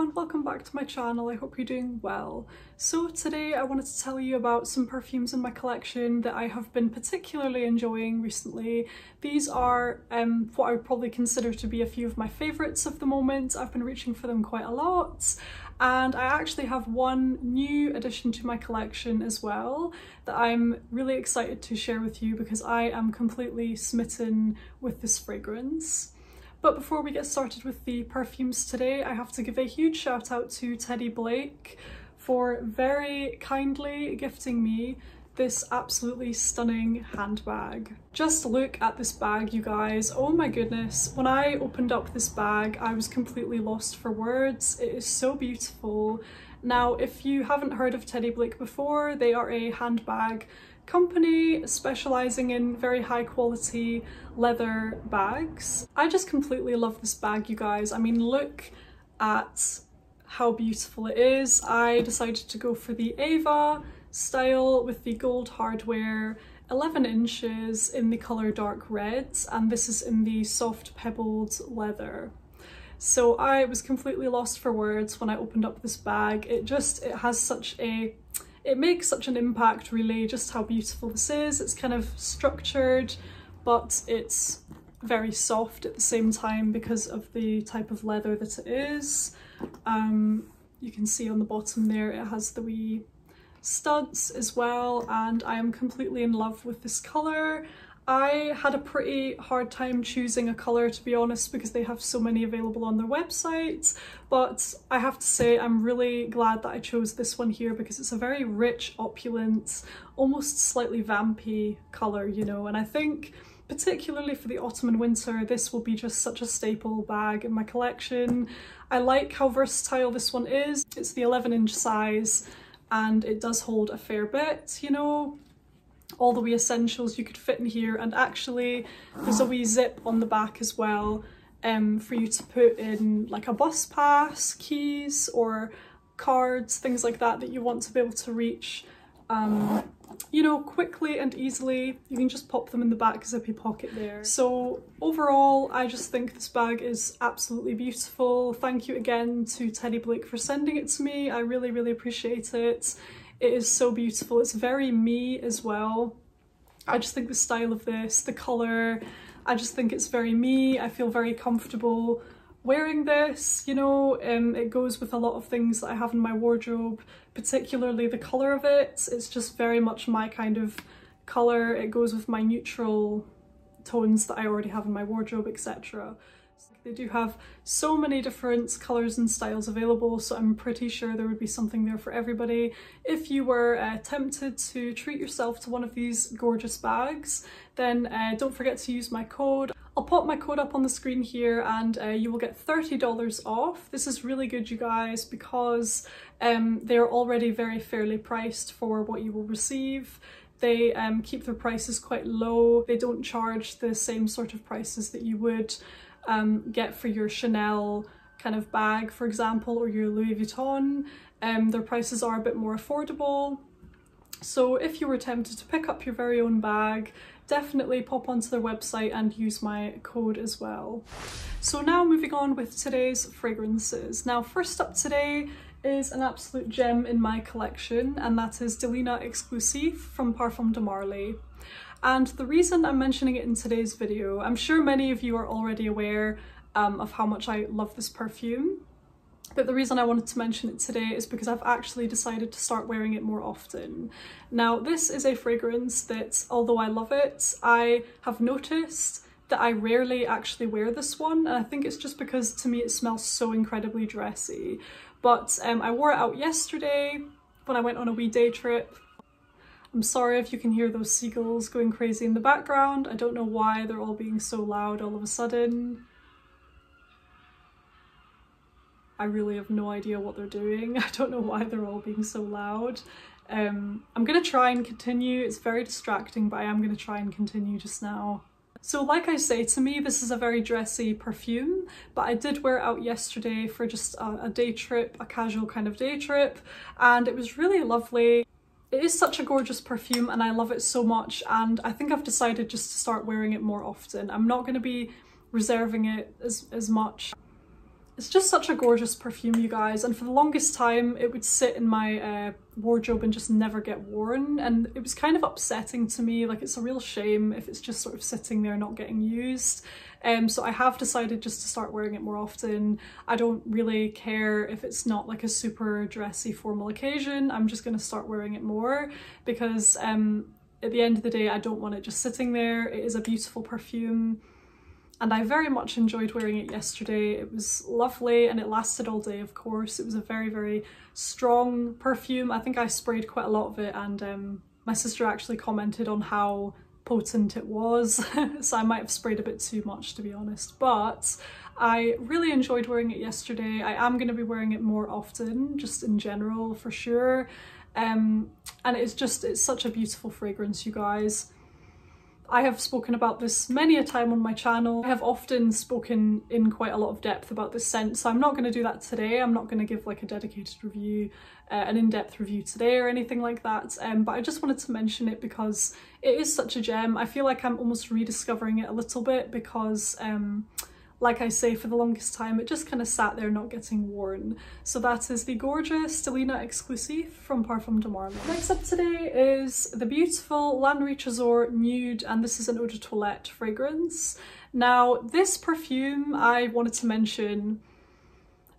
everyone, welcome back to my channel. I hope you're doing well. So today I wanted to tell you about some perfumes in my collection that I have been particularly enjoying recently. These are what I would probably consider to be a few of my favourites of the moment. I've been reaching for them quite a lot, and I actually have one new addition to my collection as well that I'm really excited to share with you because I am completely smitten with this fragrance. But before we get started with the perfumes today, I have to give a huge shout out to Teddy Blake for very kindly gifting me this absolutely stunning handbag. Just look at this bag, you guys. Oh my goodness. When I opened up this bag, I was completely lost for words. It is so beautiful. Now, if you haven't heard of Teddy Blake before, they are a handbag company specializing in very high quality leather bags. I just completely love this bag, you guys. I mean, look at how beautiful it is. I decided to go for the Ava style with the gold hardware, 11 inches in the color dark red, and this is in the soft pebbled leather. So I was completely lost for words when I opened up this bag. It has such a It makes such an impact, really, just how beautiful this is. It's kind of structured, but it's very soft at the same time because of the type of leather that it is. You can see on the bottom there it has the wee studs as well, and I am completely in love with this colour. I had a pretty hard time choosing a colour, to be honest, because they have so many available on their website, but I have to say I'm really glad that I chose this one here because it's a very rich, opulent, almost slightly vampy colour, you know, and I think particularly for the autumn and winter this will be just such a staple bag in my collection. I like how versatile this one is. It's the 11-inch size and it does hold a fair bit, you know. All the wee essentials you could fit in here, and actually there's a wee zip on the back as well for you to put in like a bus pass, keys or cards, things like that you want to be able to reach you know, quickly and easily. You can just pop them in the back zippy pocket there. So overall I just think this bag is absolutely beautiful. Thank you again to Teddy Blake for sending it to me. I really appreciate it. It is so beautiful. It's very me as well. I just think the style of this, the colour, I just think it's very me. I feel very comfortable wearing this, you know. It goes with a lot of things that I have in my wardrobe, particularly the colour of it. It's just very much my kind of colour. It goes with my neutral tones that I already have in my wardrobe, etc. They do have so many different colours and styles available, so I'm pretty sure there would be something there for everybody. If you were tempted to treat yourself to one of these gorgeous bags, then don't forget to use my code. I'll pop my code up on the screen here and you will get $30 off. This is really good, you guys, because they're already very fairly priced for what you will receive. They keep their prices quite low. They don't charge the same sort of prices that you would get for your Chanel kind of bag, for example, or your Louis Vuitton. Their prices are a bit more affordable. So if you were tempted to pick up your very own bag, definitely pop onto their website and use my code as well. So now moving on with today's fragrances. Now first up today is an absolute gem in my collection, and that is Delina Exclusif from Parfum de Marly. And the reason I'm mentioning it in today's video, I'm sure many of you are already aware of how much I love this perfume, but the reason I wanted to mention it today is because I've actually decided to start wearing it more often. Now, this is a fragrance that, although I love it, I have noticed that I rarely actually wear this one, and I think it's just because to me it smells so incredibly dressy. But I wore it out yesterday when I went on a wee day trip. I'm sorry if you can hear those seagulls going crazy in the background. I don't know why they're all being so loud all of a sudden. I really have no idea what they're doing. I don't know why they're all being so loud. I'm gonna try and continue. It's very distracting, but I am gonna try and continue just now. So like I say, to me this is a very dressy perfume, but I did wear it out yesterday for just a day trip, a casual kind of day trip, and it was really lovely. It is such a gorgeous perfume and I love it so much, and I think I've decided just to start wearing it more often. I'm not going to be reserving it as much. It's just such a gorgeous perfume, you guys, and for the longest time it would sit in my wardrobe and just never get worn, and it was kind of upsetting to me. Like, it's a real shame if it's just sort of sitting there not getting used. So I have decided just to start wearing it more often. I don't really care if it's not like a super dressy formal occasion. I'm just going to start wearing it more because at the end of the day I don't want it just sitting there. It is a beautiful perfume. And I very much enjoyed wearing it yesterday. It was lovely and it lasted all day, of course. It was a very, very strong perfume. I think I sprayed quite a lot of it, and my sister actually commented on how potent it was. So I might have sprayed a bit too much, to be honest. But I really enjoyed wearing it yesterday. I am going to be wearing it more often, just in general, for sure. And it's such a beautiful fragrance, you guys. I have spoken about this many a time on my channel. I have often spoken in quite a lot of depth about this scent, so I'm not going to do that today. I'm not going to give like a dedicated review, an in-depth review today or anything like that, but I just wanted to mention it because it is such a gem. I feel like I'm almost rediscovering it a little bit because like I say, for the longest time it just kind of sat there not getting worn. So that is the gorgeous Delina Exclusif from Parfum de Marly. Next up today is the beautiful Trésor Nude, and this is an eau de toilette fragrance. Now this perfume I wanted to mention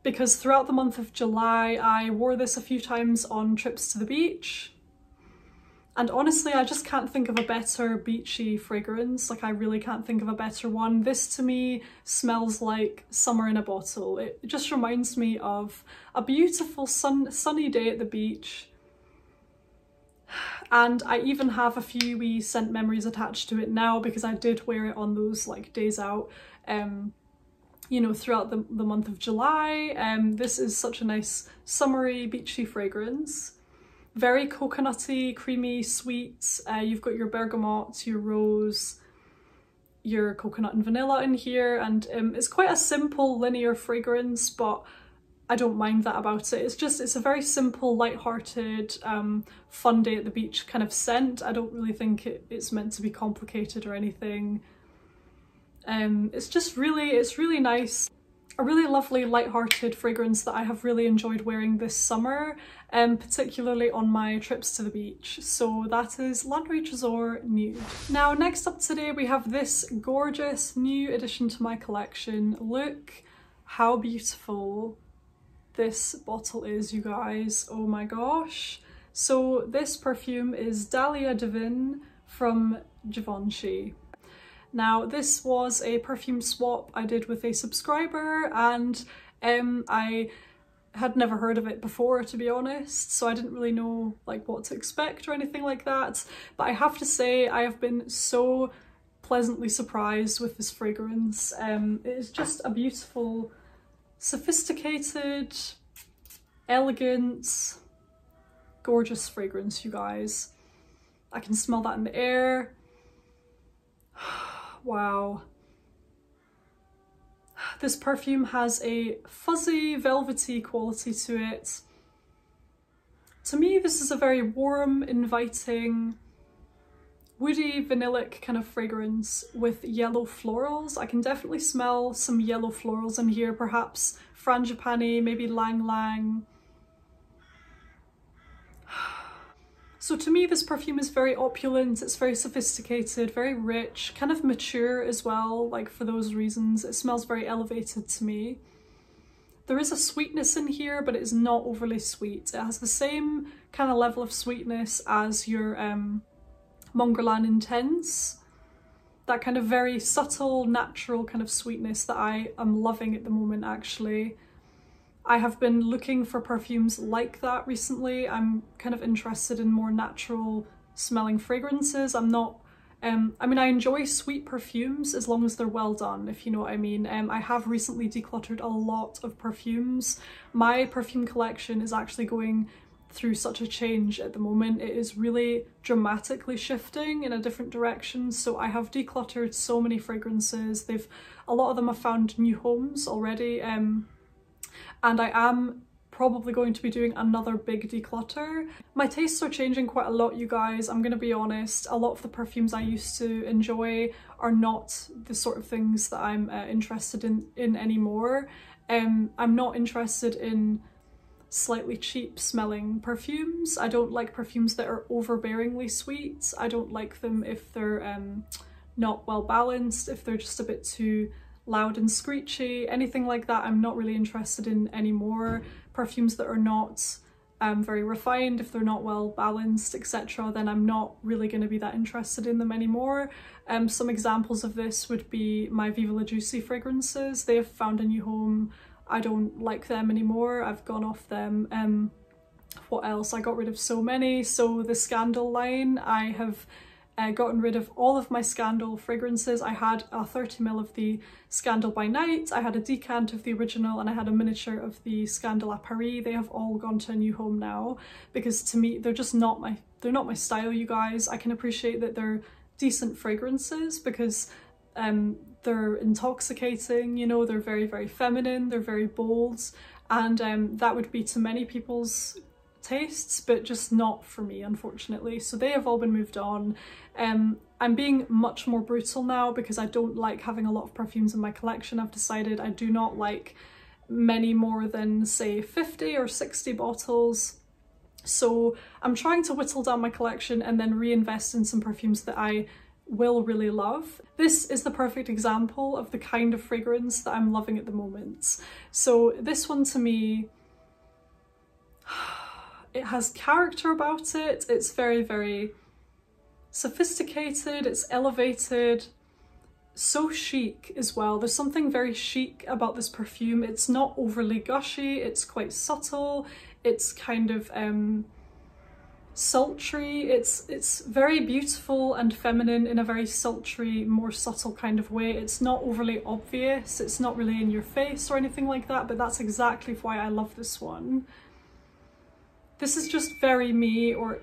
because throughout the month of July I wore this a few times on trips to the beach. And honestly, I just can't think of a better beachy fragrance. Like, I really can't think of a better one. This to me smells like summer in a bottle. It just reminds me of a beautiful sunny day at the beach. And I even have a few wee scent memories attached to it now because I did wear it on those like days out, you know, throughout the month of July. This is such a nice summery beachy fragrance. Very coconutty, creamy, sweet. You've got your bergamot, your rose, your coconut and vanilla in here, and it's quite a simple linear fragrance, but I don't mind that about it. It's a very simple, light-hearted, fun day at the beach kind of scent. I don't really think it's meant to be complicated or anything. It's really nice. A really lovely light-hearted fragrance that I have really enjoyed wearing this summer, particularly on my trips to the beach. So that is Trésor Nude. Now next up today we have this gorgeous new addition to my collection. Look how beautiful this bottle is, you guys. Oh my gosh. So this perfume is Dalia Divin from Givenchy. Now this was a perfume swap I did with a subscriber, and I had never heard of it before, to be honest, so I didn't really know like what to expect or anything like that. But I have to say I have been so pleasantly surprised with this fragrance. It is just a beautiful, sophisticated, elegant, gorgeous fragrance, you guys. I can smell that in the air. Wow. This perfume has a fuzzy, velvety quality to it. To me, this is a very warm, inviting, woody, vanillic kind of fragrance with yellow florals. I can definitely smell some yellow florals in here, perhaps frangipani, maybe lang lang. So to me, this perfume is very opulent, it's very sophisticated, very rich, kind of mature as well, like for those reasons. It smells very elevated to me. There is a sweetness in here, but it is not overly sweet. It has the same kind of level of sweetness as your Mon Guerlain Intense. That kind of very subtle, natural kind of sweetness that I am loving at the moment, actually. I have been looking for perfumes like that recently. I'm kind of interested in more natural smelling fragrances. I'm not, I mean, I enjoy sweet perfumes as long as they're well done, if you know what I mean. I have recently decluttered a lot of perfumes. My perfume collection is actually going through such a change at the moment. It is really dramatically shifting in a different direction. So I have decluttered so many fragrances. A lot of them have found new homes already. And I am probably going to be doing another big declutter. My tastes are changing quite a lot, you guys. I'm gonna be honest. A lot of the perfumes I used to enjoy are not the sort of things that I'm interested in anymore. I'm not interested in slightly cheap smelling perfumes. I don't like perfumes that are overbearingly sweet. I don't like them if they're not well balanced, if they're just a bit too loud and screechy, anything like that I'm not really interested in anymore. Perfumes that are not very refined, if they're not well balanced, etc., then I'm not really going to be that interested in them anymore. Some examples of this would be my Viva La Juicy fragrances. They have found a new home. I don't like them anymore. I've gone off them. What else? I got rid of so many. So the Scandal line, I have gotten rid of all of my Scandal fragrances. I had a 30ml of the Scandal by Night, I had a decant of the original, and I had a miniature of the Scandal à Paris. They have all gone to a new home now because to me they're just not my style, you guys. I can appreciate that they're decent fragrances because they're intoxicating, you know, they're very, very feminine, they're very bold, and that would be to many people's tastes, but just not for me, unfortunately. So they have all been moved on. I'm being much more brutal now because I don't like having a lot of perfumes in my collection. I've decided I do not like many more than, say, 50 or 60 bottles. So I'm trying to whittle down my collection and then reinvest in some perfumes that I will really love. This is the perfect example of the kind of fragrance that I'm loving at the moment. So this one, to me, it has character about it. It's very, very sophisticated, it's elevated, so chic as well. There's something very chic about this perfume. It's not overly gushy, it's quite subtle, it's kind of sultry, it's very beautiful and feminine in a very sultry, more subtle kind of way. It's not overly obvious, it's not really in your face or anything like that, but that's exactly why I love this one. This is just very me, or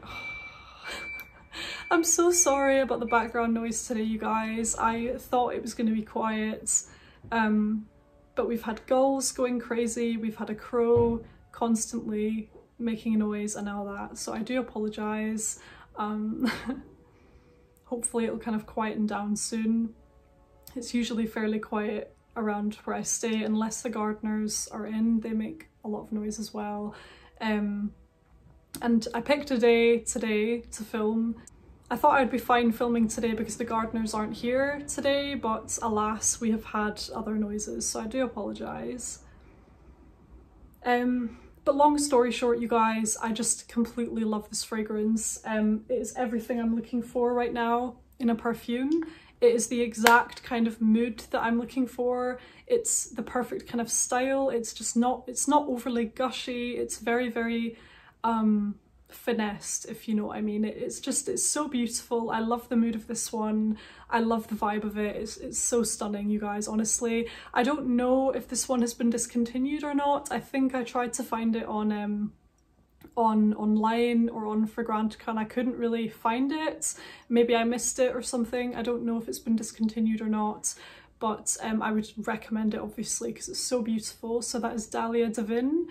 I'm so sorry about the background noise today, you guys. I thought it was going to be quiet, but we've had gulls going crazy, we've had a crow constantly making a noise and all that, so I do apologise. Hopefully it'll kind of quieten down soon. It's usually fairly quiet around where I stay, unless the gardeners are in. They make a lot of noise as well. And I picked a day today to film. I thought I'd be fine filming today because the gardeners aren't here today, but alas, we have had other noises, so I do apologise. But long story short, you guys, I just completely love this fragrance. It is everything I'm looking for right now in a perfume. It is the exact kind of mood that I'm looking for. It's the perfect kind of style. It's just not, it's not overly gushy. It's very, very finessed, if you know what I mean. It's so beautiful. I love the mood of this one. I love the vibe of it. It's so stunning, you guys, honestly. I don't know if this one has been discontinued or not. I think I tried to find it on online or on Fragrantica and I couldn't really find it. Maybe I missed it or something. I don't know if it's been discontinued or not, but I would recommend it obviously because it's so beautiful. So that is Dalia Divin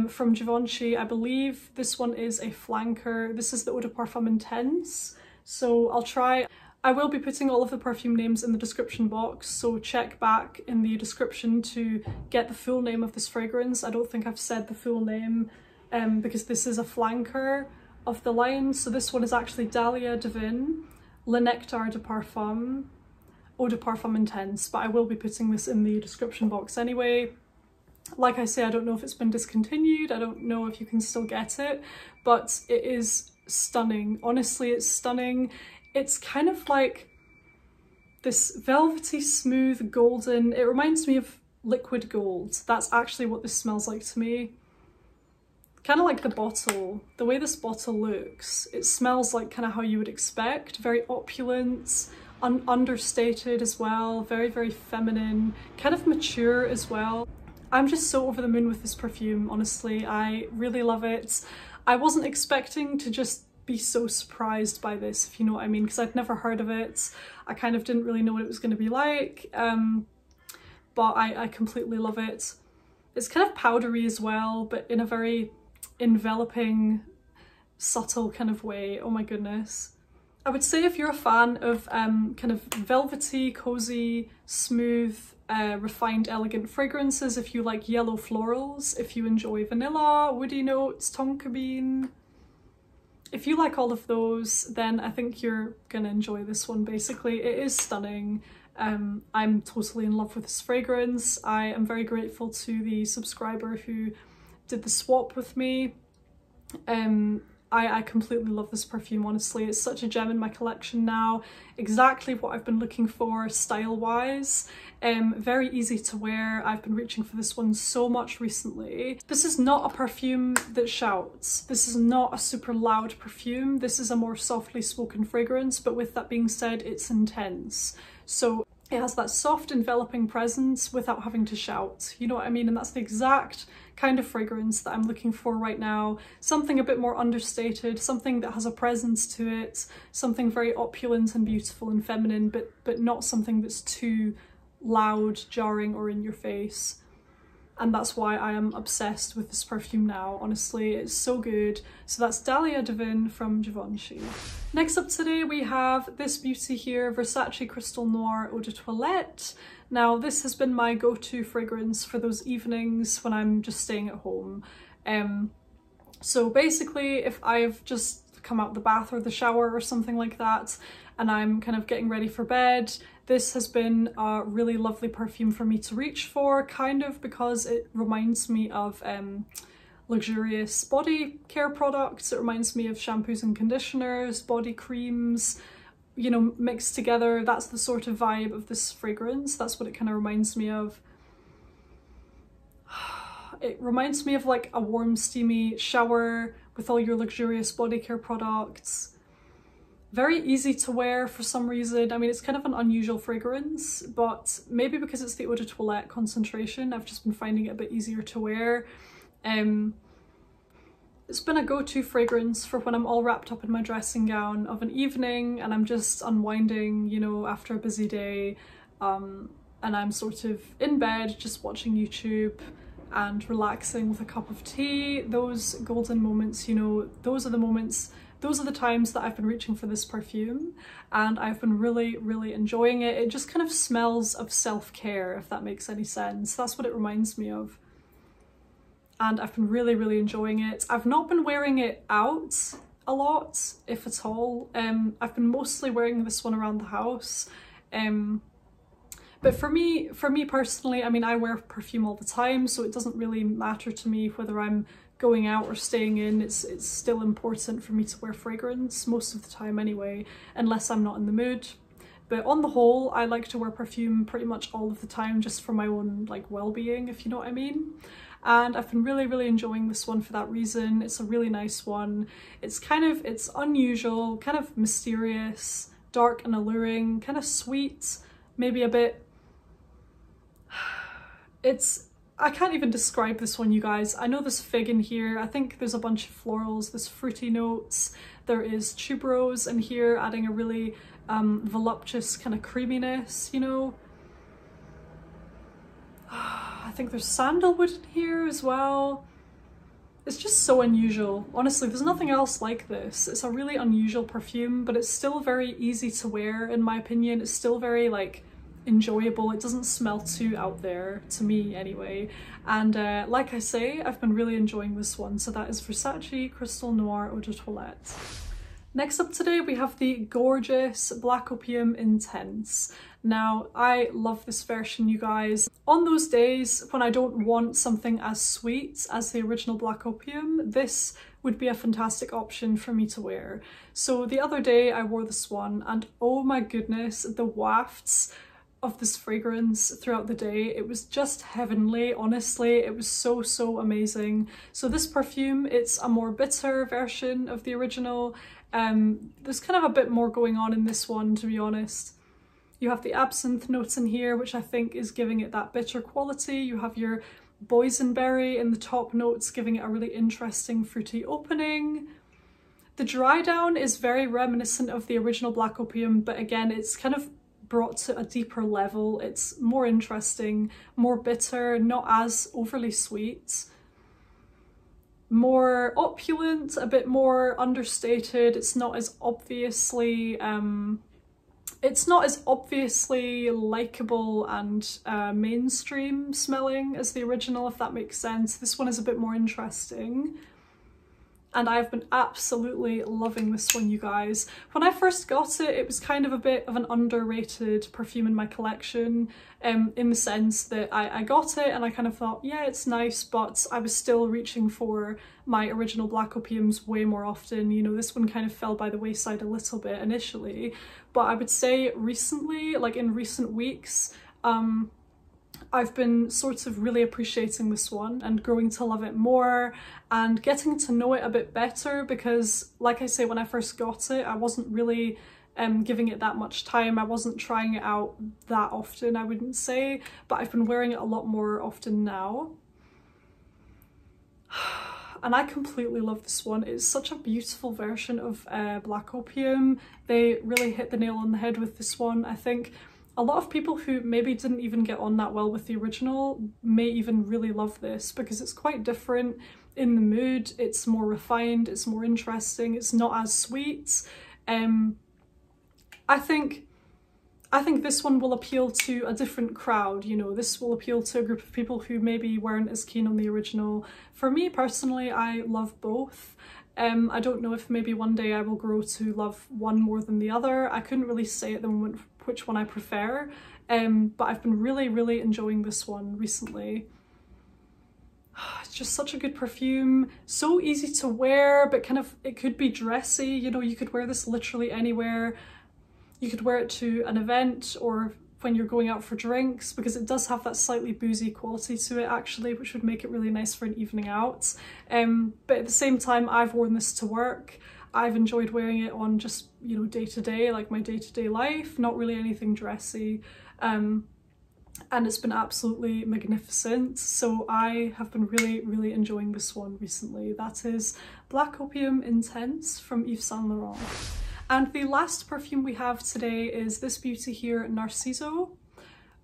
from Givenchy. I believe this one is a flanker. This is the Eau de Parfum Intense. So I will be putting all of the perfume names in the description box, so check back in the description to get the full name of this fragrance. I don't think I've said the full name because this is a flanker of the line. So this one is actually Dalia Divin Le Nectar de Parfum Eau de Parfum Intense, but I will be putting this in the description box anyway. Like I say, I don't know if it's been discontinued, I don't know if you can still get it, but it is stunning. Honestly, it's stunning. It's kind of like this velvety, smooth, golden, it reminds me of liquid gold. That's actually what this smells like to me. Kind of like the bottle, the way this bottle looks, it smells like kind of how you would expect, very opulent, understated as well, very, very feminine, kind of mature as well. I'm just so over the moon with this perfume, honestly. I really love it. I wasn't expecting to just be so surprised by this, if you know what I mean, because I'd never heard of it. I kind of didn't really know what it was going to be like, but I completely love it. It's kind of powdery as well, but in a very enveloping, subtle kind of way. Oh my goodness. I would say if you're a fan of kind of velvety, cozy, smooth refined elegant fragrances, if you like yellow florals, if you enjoy vanilla, woody notes, tonka bean, if you like all of those, then I think you're gonna enjoy this one. Basically, it is stunning. I'm totally in love with this fragrance. I am very grateful to the subscriber who did the swap with me. I completely love this perfume, honestly. It's such a gem in my collection now. Exactly what I've been looking for style-wise. Very easy to wear. I've been reaching for this one so much recently. This is not a perfume that shouts. This is not a super loud perfume. This is a more softly spoken fragrance, but with that being said, it's intense. So it has that soft enveloping presence without having to shout, you know what I mean? And that's the exact kind of fragrance that I'm looking for right now. Something a bit more understated, something that has a presence to it, something very opulent and beautiful and feminine, but not something that's too loud, jarring, or in your face. And that's why I am obsessed with this perfume now, honestly. It's so good. So that's Dalia Divin from Givenchy. Next up today we have this beauty here, Versace Crystal Noir Eau de Toilette. Now this has been my go-to fragrance for those evenings when I'm just staying at home. So basically if I've just come out the bath or the shower or something like that and I'm kind of getting ready for bed, this has been a really lovely perfume for me to reach for, kind of because it reminds me of luxurious body care products. It reminds me of shampoos and conditioners, body creams, you know, mixed together. That's the sort of vibe of this fragrance. That's what it kind of reminds me of. It reminds me of like a warm, steamy shower with all your luxurious body care products. Very easy to wear for some reason. I mean, it's kind of an unusual fragrance, but maybe because it's the Eau de Toilette concentration, I've just been finding it a bit easier to wear. It's been a go-to fragrance for when I'm all wrapped up in my dressing gown of an evening and I'm just unwinding, you know, after a busy day, and I'm sort of in bed just watching YouTube and relaxing with a cup of tea. Those golden moments, you know, those are the moments, those are the times that I've been reaching for this perfume, and I've been really, really enjoying it. It just kind of smells of self-care, if that makes any sense. That's what it reminds me of. And I've been really, really enjoying it. I've not been wearing it out a lot, if at all. I've been mostly wearing this one around the house. But for me personally, I mean, I wear perfume all the time, so it doesn't really matter to me whether I'm going out or staying in. It's still important for me to wear fragrance most of the time anyway, unless I'm not in the mood. But on the whole, I like to wear perfume pretty much all of the time just for my own like well-being, if you know what I mean. And I've been really, really enjoying this one for that reason. It's a really nice one. It's unusual, kind of mysterious, dark and alluring, kind of sweet, maybe a bit. I can't even describe this one, you guys. I know there's fig in here. I think there's a bunch of florals, there's fruity notes. There is tuberose in here, adding a really voluptuous kind of creaminess, you know. I think there's sandalwood in here as well. It's just so unusual. Honestly, there's nothing else like this. It's a really unusual perfume, but it's still very easy to wear, in my opinion. It's still very like enjoyable. It doesn't smell too out there, to me anyway. And like I say, I've been really enjoying this one. So that is Versace Crystal Noir Eau de Toilette. Next up today we have the gorgeous Black Opium Intense. Now, I love this version, you guys. On those days when I don't want something as sweet as the original Black Opium, this would be a fantastic option for me to wear. So the other day I wore this one and oh my goodness, the wafts of this fragrance throughout the day, it was just heavenly. Honestly, it was so, so amazing. So this perfume, it's a more bitter version of the original. There's kind of a bit more going on in this one, to be honest. You have the absinthe notes in here, which I think is giving it that bitter quality. You have your boysenberry in the top notes, giving it a really interesting fruity opening. The dry down is very reminiscent of the original Black Opium, but again, it's kind of brought to a deeper level. It's more interesting, more bitter, not as overly sweet, more opulent, a bit more understated. It's not as obviously It's not as obviously likeable and mainstream smelling as the original, if that makes sense. This one is a bit more interesting. And I've been absolutely loving this one, you guys. When I first got it, it was kind of a bit of an underrated perfume in my collection, in the sense that I got it and I kind of thought, yeah, it's nice, but I was still reaching for my original Black Opiums way more often. You know, this one kind of fell by the wayside a little bit initially, but I would say recently, like in recent weeks, I've been sort of really appreciating this one and growing to love it more and getting to know it a bit better, because like I say, when I first got it, I wasn't really giving it that much time. I wasn't trying it out that often, I wouldn't say, but I've been wearing it a lot more often now. And I completely love this one. It's such a beautiful version of Black Opium. They really hit the nail on the head with this one. I think a lot of people who maybe didn't even get on that well with the original may even really love this, because it's quite different in the mood. It's more refined, it's more interesting, it's not as sweet. I think this one will appeal to a different crowd, you know. This will appeal to a group of people who maybe weren't as keen on the original. For me personally, I love both. I don't know if maybe one day I will grow to love one more than the other. I couldn't really say at the moment which one I prefer, but I've been really enjoying this one recently. It's just such a good perfume, so easy to wear, but kind of, it could be dressy, you know. You could wear this literally anywhere. You could wear it to an event or when you're going out for drinks, because it does have that slightly boozy quality to it actually, which would make it really nice for an evening out. But at the same time, I've worn this to work. I've enjoyed wearing it on just, you know, day to day, like my day-to-day life, not really anything dressy. And it's been absolutely magnificent. So I have been really enjoying this one recently. That is Black Opium Intense from Yves Saint Laurent. And the last perfume we have today is this beauty here, Narciso,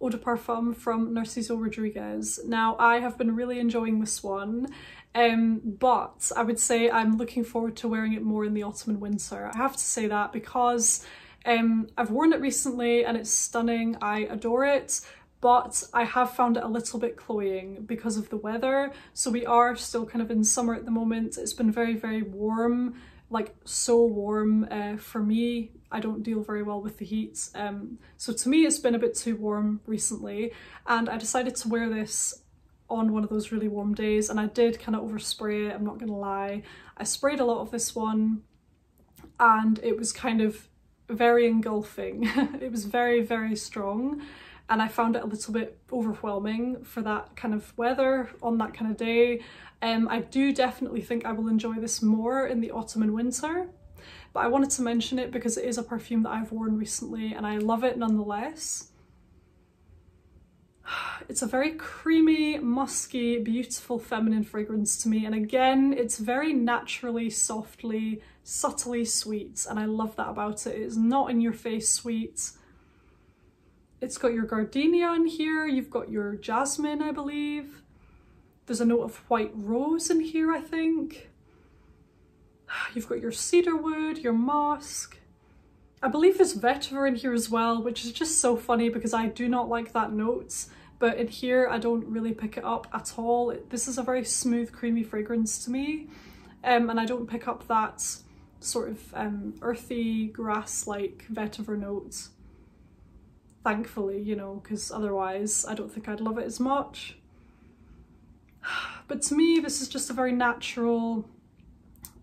Eau de Parfum from Narciso Rodriguez. Now, I have been really enjoying this one, but I would say I'm looking forward to wearing it more in the autumn and winter. I have to say that because I've worn it recently and it's stunning. I adore it, but I have found it a little bit cloying because of the weather. So we are still kind of in summer at the moment. It's been very warm, like so warm for me. I don't deal very well with the heat. So to me, it's been a bit too warm recently, and I decided to wear this on one of those really warm days, and I did kind of overspray it, I'm not gonna lie. I sprayed a lot of this one and it was kind of very engulfing. It was very strong, and I found it a little bit overwhelming for that kind of weather on that kind of day. I do definitely think I will enjoy this more in the autumn and winter, but I wanted to mention it because it is a perfume that I've worn recently and I love it nonetheless. It's a very creamy, musky, beautiful feminine fragrance to me, and again, it's very naturally, softly, subtly sweet, and I love that about it. It's not in your face sweet. It's got your gardenia in here, you've got your jasmine, I believe. There's a note of white rose in here, I think. You've got your cedarwood, your musk. I believe there's vetiver in here as well, which is just so funny because I do not like that note, but in here I don't really pick it up at all. This is a very smooth, creamy fragrance to me, and I don't pick up that sort of earthy, grass-like vetiver note. Thankfully, you know, because otherwise I don't think I'd love it as much. But to me, this is just a very natural,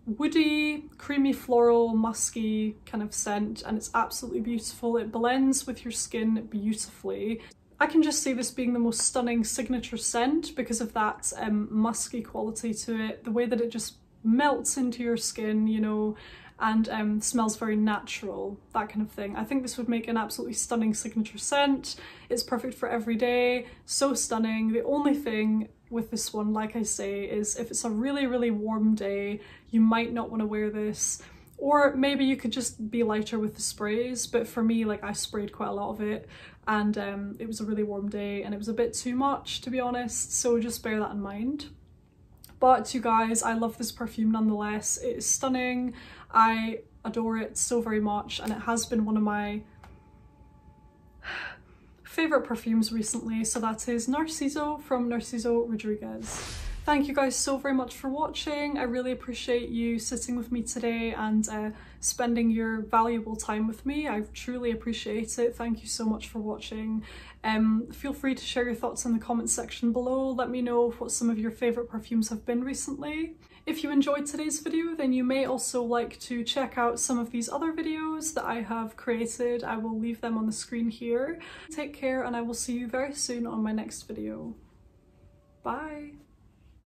woody, creamy, floral, musky kind of scent, and it's absolutely beautiful. It blends with your skin beautifully. I can just see this being the most stunning signature scent because of that musky quality to it, the way that it just melts into your skin, you know, and smells very natural, that kind of thing. I think this would make an absolutely stunning signature scent. It's perfect for every day, so stunning. The only thing with this one, like I say, is if it's a really warm day, you might not want to wear this, or maybe you could just be lighter with the sprays. But for me, like, I sprayed quite a lot of it, and it was a really warm day and it was a bit too much, to be honest, so just bear that in mind. But you guys, I love this perfume nonetheless. It is stunning. I adore it so very much, and it has been one of my favourite perfumes recently, so that is Narciso from Narciso Rodriguez. Thank you guys so very much for watching. I really appreciate you sitting with me today and spending your valuable time with me. I truly appreciate it. Thank you so much for watching. Feel free to share your thoughts in the comments section below. Let me know what some of your favourite perfumes have been recently. If you enjoyed today's video, then you may also like to check out some of these other videos that I have created. I will leave them on the screen here. Take care, and I will see you very soon on my next video. Bye!